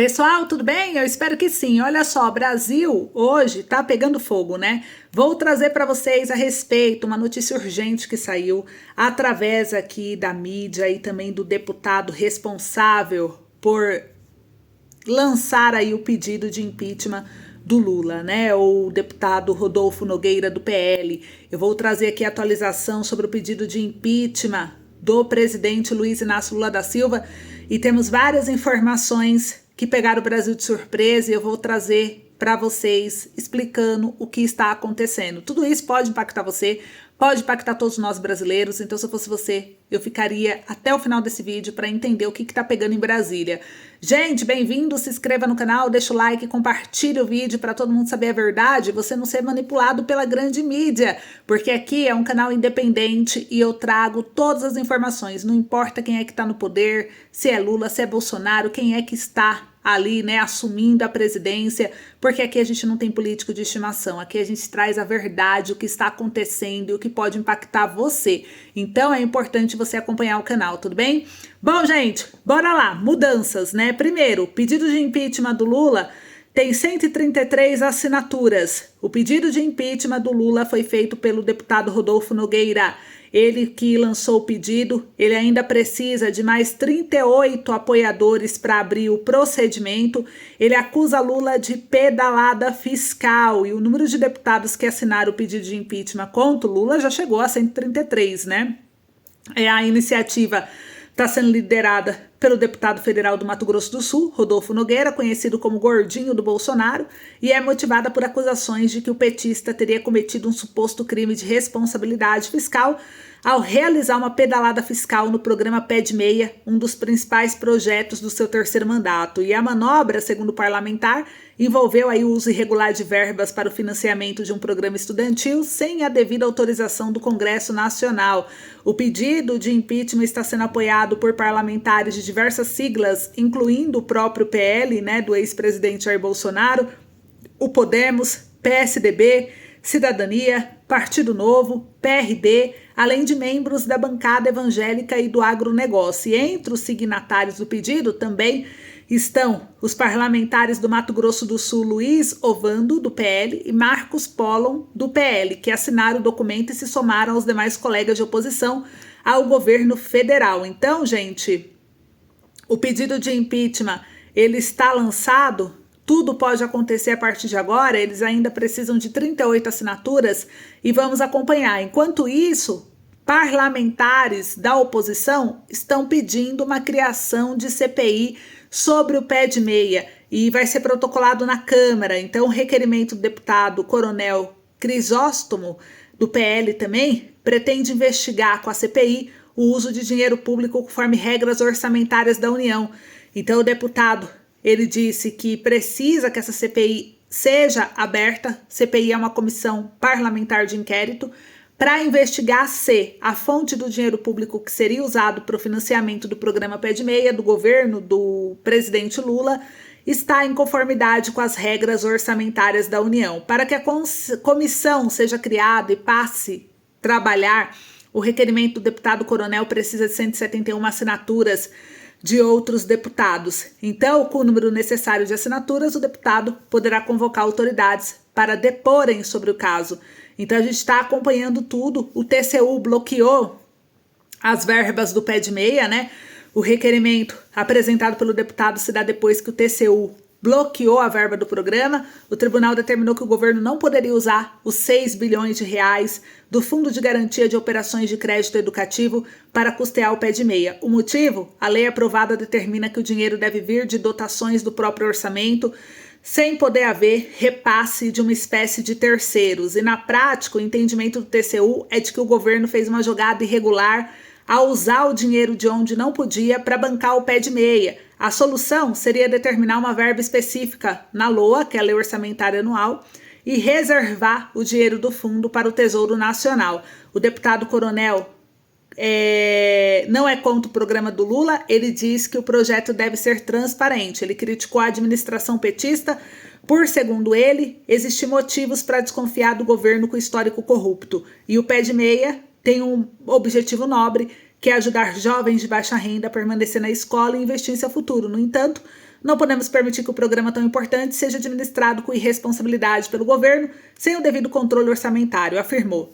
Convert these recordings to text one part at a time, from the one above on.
Pessoal, tudo bem? Eu espero que sim. Olha só, Brasil hoje tá pegando fogo, né? Vou trazer para vocês a respeito uma notícia urgente que saiu através aqui da mídia e também do deputado responsável por lançar aí o pedido de impeachment do Lula, né? O deputado Rodolfo Nogueira do PL. Eu vou trazer aqui a atualização sobre o pedido de impeachment do presidente Luiz Inácio Lula da Silva e temos várias informações que pegaram o Brasil de surpresa e eu vou trazer para vocês explicando o que está acontecendo. Tudo isso pode impactar você, pode impactar todos nós brasileiros, então se eu fosse você, eu ficaria até o final desse vídeo para entender o que está pegando em Brasília. Gente, bem-vindo, se inscreva no canal, deixa o like, compartilhe o vídeo para todo mundo saber a verdade, você não ser manipulado pela grande mídia, porque aqui é um canal independente e eu trago todas as informações, não importa quem é que está no poder, se é Lula, se é Bolsonaro, quem é que está ali, né, assumindo a presidência, porque aqui a gente não tem político de estimação, aqui a gente traz a verdade, o que está acontecendo e o que pode impactar você. Então é importante você acompanhar o canal, tudo bem? Bom, gente, bora lá, mudanças, né? Primeiro, pedido de impeachment do Lula tem 133 assinaturas. O pedido de impeachment do Lula foi feito pelo deputado Rodolfo Nogueira. Ele que lançou o pedido, ele ainda precisa de mais 38 apoiadores para abrir o procedimento. Ele acusa Lula de pedalada fiscal e o número de deputados que assinaram o pedido de impeachment contra o Lula já chegou a 133, né? A iniciativa está sendo liderada pelo deputado federal do Mato Grosso do Sul, Rodolfo Nogueira, conhecido como Gordinho do Bolsonaro, e é motivada por acusações de que o petista teria cometido um suposto crime de responsabilidade fiscal ao realizar uma pedalada fiscal no programa Pé de Meia, um dos principais projetos do seu terceiro mandato. E a manobra, segundo o parlamentar, envolveu aí o uso irregular de verbas para o financiamento de um programa estudantil sem a devida autorização do Congresso Nacional. O pedido de impeachment está sendo apoiado por parlamentares de diversas siglas, incluindo o próprio PL, né, do ex-presidente Jair Bolsonaro, o Podemos, PSDB, Cidadania, Partido Novo, PRD, além de membros da bancada evangélica e do agronegócio. E entre os signatários do pedido também estão os parlamentares do Mato Grosso do Sul, Luiz Ovando, do PL, e Marcos Pollon, do PL, que assinaram o documento e se somaram aos demais colegas de oposição ao governo federal. Então, gente, o pedido de impeachment, ele está lançado. Tudo pode acontecer a partir de agora, eles ainda precisam de 38 assinaturas e vamos acompanhar. Enquanto isso, parlamentares da oposição estão pedindo uma criação de CPI sobre o Pé de Meia e vai ser protocolado na Câmara. Então, o requerimento do deputado Coronel Crisóstomo, do PL também, pretende investigar com a CPI o uso de dinheiro público conforme regras orçamentárias da União. Então, o deputado ele disse que precisa que essa CPI seja aberta. CPI é uma comissão parlamentar de inquérito para investigar se a fonte do dinheiro público que seria usado para o financiamento do programa Pé de Meia do governo do presidente Lula está em conformidade com as regras orçamentárias da União. Para que a comissão seja criada e passe a trabalhar, o requerimento do deputado Coronel precisa de 171 assinaturas de outros deputados. Então, com o número necessário de assinaturas, o deputado poderá convocar autoridades para deporem sobre o caso. Então, a gente está acompanhando tudo. O TCU bloqueou as verbas do Pé de Meia, né? O requerimento apresentado pelo deputado se dá depois que o TCU bloqueou a verba do programa. O tribunal determinou que o governo não poderia usar os 6 bilhões de reais do Fundo de Garantia de Operações de Crédito Educativo para custear o Pé de Meia. O motivo? A lei aprovada determina que o dinheiro deve vir de dotações do próprio orçamento, sem poder haver repasse de uma espécie de terceiros. E na prática, o entendimento do TCU é de que o governo fez uma jogada irregular ao usar o dinheiro de onde não podia para bancar o Pé de Meia. A solução seria determinar uma verba específica na LOA, que é a Lei Orçamentária Anual, e reservar o dinheiro do fundo para o Tesouro Nacional. O deputado Coronel não é contra o programa do Lula, ele diz que o projeto deve ser transparente. Ele criticou a administração petista por, segundo ele, existir motivos para desconfiar do governo com histórico corrupto. E o Pé de Meia tem um objetivo nobre, que é ajudar jovens de baixa renda a permanecer na escola e investir em seu futuro. No entanto, Não podemos permitir que o programa tão importante seja administrado com irresponsabilidade pelo governo, sem o devido controle orçamentário, afirmou.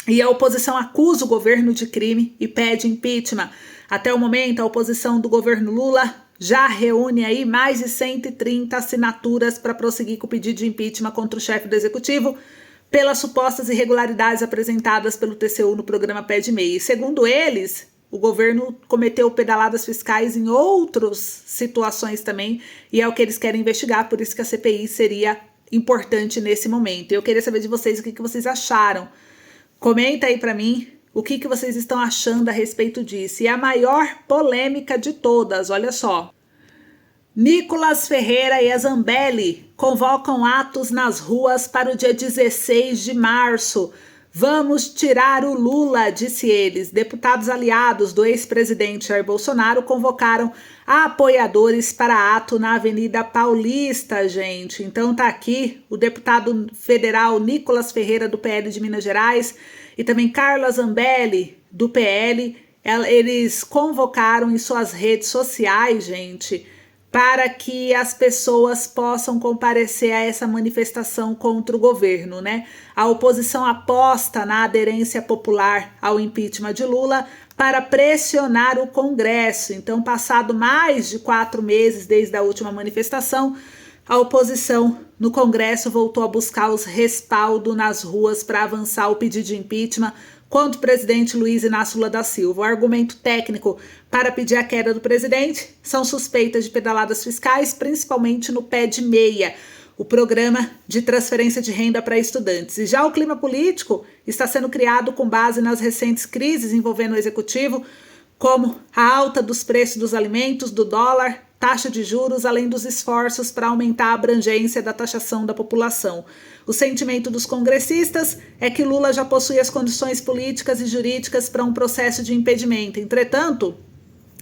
E a oposição acusa o governo de crime e pede impeachment. Até o momento, a oposição do governo Lula já reúne aí mais de 130 assinaturas para prosseguir com o pedido de impeachment contra o chefe do executivo pelas supostas irregularidades apresentadas pelo TCU no programa Pé de Meia. E segundo eles, o governo cometeu pedaladas fiscais em outras situações também, e é o que eles querem investigar, por isso que a CPI seria importante nesse momento. Eu queria saber de vocês o que vocês acharam. Comenta aí para mim o que vocês estão achando a respeito disso. E a maior polêmica de todas, olha só. Nicolas Ferreira e a Zambelli convocam atos nas ruas para o dia 16 de março. Vamos tirar o Lula, disse eles. Deputados aliados do ex-presidente Jair Bolsonaro convocaram apoiadores para ato na Avenida Paulista, gente. Então tá aqui o deputado federal Nicolas Ferreira, do PL de Minas Gerais, e também Carla Zambelli, do PL. Eles convocaram em suas redes sociais, gente, para que as pessoas possam comparecer a essa manifestação contra o governo, né? A oposição aposta na aderência popular ao impeachment de Lula para pressionar o Congresso. Então, passado mais de 4 meses desde a última manifestação, a oposição no Congresso voltou a buscar os respaldos nas ruas para avançar o pedido de impeachment contra o presidente Luiz Inácio Lula da Silva. O argumento técnico para pedir a queda do presidente são suspeitas de pedaladas fiscais, principalmente no Pé de Meia, o programa de transferência de renda para estudantes. E já o clima político está sendo criado com base nas recentes crises envolvendo o executivo, como a alta dos preços dos alimentos, do dólar, taxa de juros, além dos esforços para aumentar a abrangência da taxação da população. O sentimento dos congressistas é que Lula já possui as condições políticas e jurídicas para um processo de impedimento. Entretanto,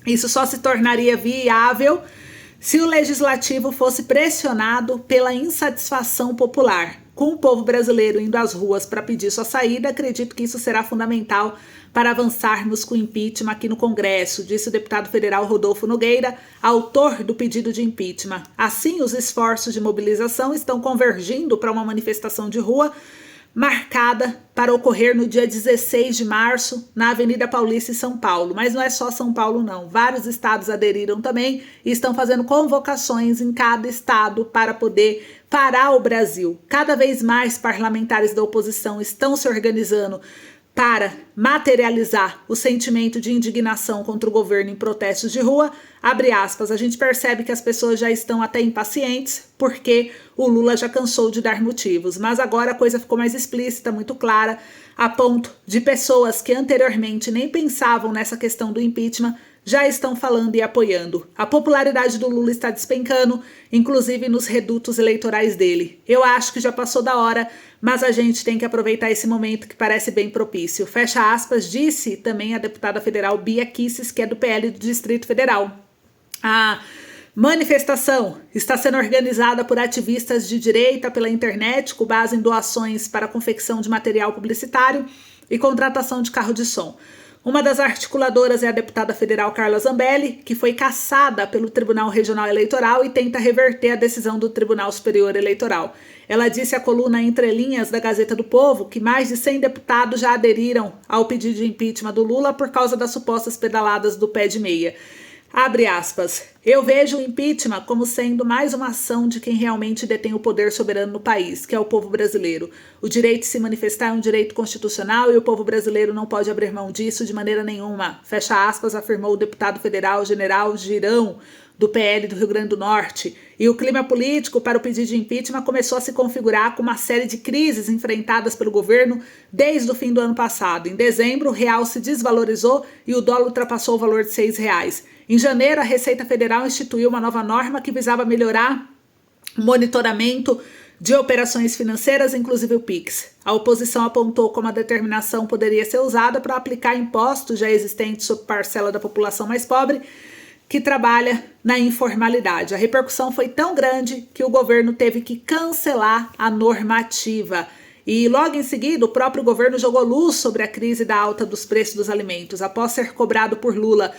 isso só se tornaria viável se o legislativo fosse pressionado pela insatisfação popular. Com o povo brasileiro indo às ruas para pedir sua saída, acredito que isso será fundamental para avançarmos com o impeachment aqui no Congresso, disse o deputado federal Rodolfo Nogueira, autor do pedido de impeachment. Assim, os esforços de mobilização estão convergindo para uma manifestação de rua marcada para ocorrer no dia 16 de março, na Avenida Paulista, em São Paulo. Mas não é só São Paulo, não. Vários estados aderiram também e estão fazendo convocações em cada estado para poder parar o Brasil. Cada vez mais parlamentares da oposição estão se organizando para materializar o sentimento de indignação contra o governo em protestos de rua. Abre aspas, a gente percebe que as pessoas já estão até impacientes porque o Lula já cansou de dar motivos, mas agora a coisa ficou mais explícita, muito clara, a ponto de pessoas que anteriormente nem pensavam nessa questão do impeachment já estão falando e apoiando. A popularidade do Lula está despencando, inclusive nos redutos eleitorais dele. Eu acho que já passou da hora, mas a gente tem que aproveitar esse momento que parece bem propício. Fecha aspas, disse também a deputada federal Bia Kicis, que é do PL do Distrito Federal. A manifestação está sendo organizada por ativistas de direita pela internet, com base em doações para a confecção de material publicitário e contratação de carro de som. Uma das articuladoras é a deputada federal Carla Zambelli, que foi cassada pelo Tribunal Regional Eleitoral e tenta reverter a decisão do Tribunal Superior Eleitoral. Ela disse à coluna Entre Linhas da Gazeta do Povo que mais de 100 deputados já aderiram ao pedido de impeachment do Lula por causa das supostas pedaladas do Pé de Meia. Abre aspas, eu vejo o impeachment como sendo mais uma ação de quem realmente detém o poder soberano no país, que é o povo brasileiro. O direito de se manifestar é um direito constitucional e o povo brasileiro não pode abrir mão disso de maneira nenhuma. Fecha aspas, afirmou o deputado federal General Girão, do PL do Rio Grande do Norte. E o clima político para o pedido de impeachment começou a se configurar com uma série de crises enfrentadas pelo governo desde o fim do ano passado. Em dezembro, o real se desvalorizou e o dólar ultrapassou o valor de R$6. Em janeiro, a Receita Federal instituiu uma nova norma que visava melhorar o monitoramento de operações financeiras, inclusive o PIX. A oposição apontou como a determinação poderia ser usada para aplicar impostos já existentes sobre parcela da população mais pobre que trabalha na informalidade. A repercussão foi tão grande que o governo teve que cancelar a normativa. E logo em seguida, o próprio governo jogou luz sobre a crise da alta dos preços dos alimentos. Após ser cobrado por Lula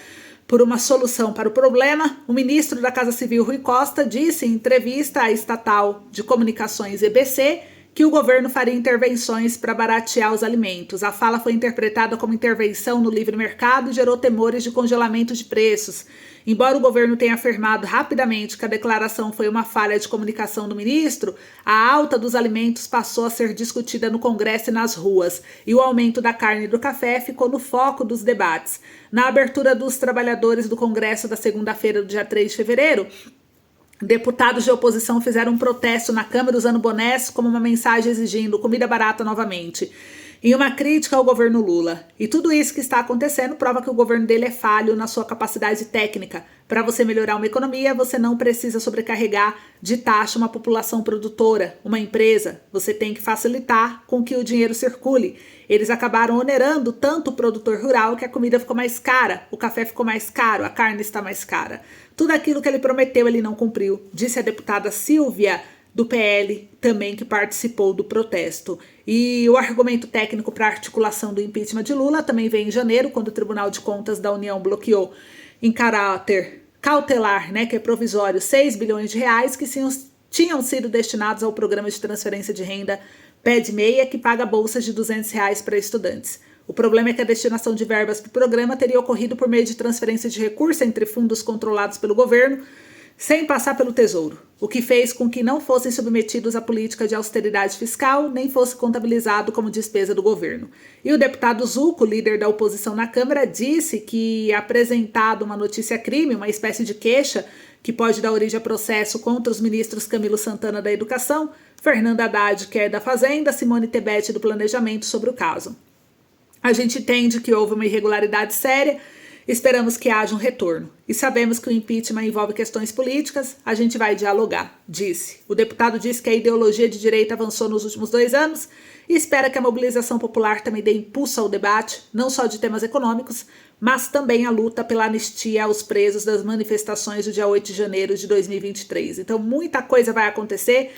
por uma solução para o problema, o ministro da Casa Civil, Rui Costa, disse em entrevista à estatal de comunicações EBC que o governo faria intervenções para baratear os alimentos. A fala foi interpretada como intervenção no livre mercado e gerou temores de congelamento de preços. Embora o governo tenha afirmado rapidamente que a declaração foi uma falha de comunicação do ministro, a alta dos alimentos passou a ser discutida no Congresso e nas ruas, e o aumento da carne e do café ficou no foco dos debates. Na abertura dos trabalhadores do Congresso da segunda-feira, do dia 3 de fevereiro, deputados de oposição fizeram um protesto na Câmara usando bonés como uma mensagem exigindo comida barata novamente, em uma crítica ao governo Lula. E tudo isso que está acontecendo prova que o governo dele é falho na sua capacidade técnica. Para você melhorar uma economia, você não precisa sobrecarregar de taxa uma população produtora, uma empresa. Você tem que facilitar com que o dinheiro circule. Eles acabaram onerando tanto o produtor rural que a comida ficou mais cara, o café ficou mais caro, a carne está mais cara. Tudo aquilo que ele prometeu ele não cumpriu, disse a deputada Silvia, do PL, também que participou do protesto. E o argumento técnico para a articulação do impeachment de Lula também veio em janeiro, quando o Tribunal de Contas da União bloqueou em caráter cautelar, que é provisório, 6 bilhões de reais que tinham sido destinados ao programa de transferência de renda PED-MEIA, que paga bolsas de R$200 para estudantes. O problema é que a destinação de verbas para o programa teria ocorrido por meio de transferência de recursos entre fundos controlados pelo governo, sem passar pelo Tesouro, o que fez com que não fossem submetidos à política de austeridade fiscal, nem fosse contabilizado como despesa do governo. E o deputado Zucco, líder da oposição na Câmara, disse que apresentado uma notícia-crime, uma espécie de queixa, que pode dar origem a processo contra os ministros Camilo Santana da Educação, Fernando Haddad, que é da Fazenda, Simone Tebet do Planejamento, sobre o caso. A gente entende que houve uma irregularidade séria. Esperamos que haja um retorno. E sabemos que o impeachment envolve questões políticas, a gente vai dialogar, disse. O deputado disse que a ideologia de direita avançou nos últimos 2 anos e espera que a mobilização popular também dê impulso ao debate, não só de temas econômicos, mas também a luta pela anistia aos presos das manifestações do dia 8 de janeiro de 2023. Então, muita coisa vai acontecer.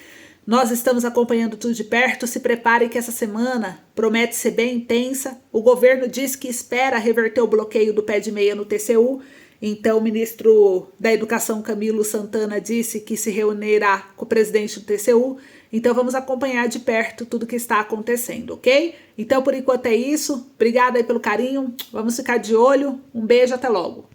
Nós estamos acompanhando tudo de perto. Se prepare que essa semana promete ser bem intensa. O governo diz que espera reverter o bloqueio do PED-MEIA no TCU. Então, o ministro da Educação, Camilo Santana, disse que se reunirá com o presidente do TCU. Então, vamos acompanhar de perto tudo que está acontecendo, ok? Então, por enquanto é isso. Obrigada aí pelo carinho. Vamos ficar de olho. Um beijo, até logo.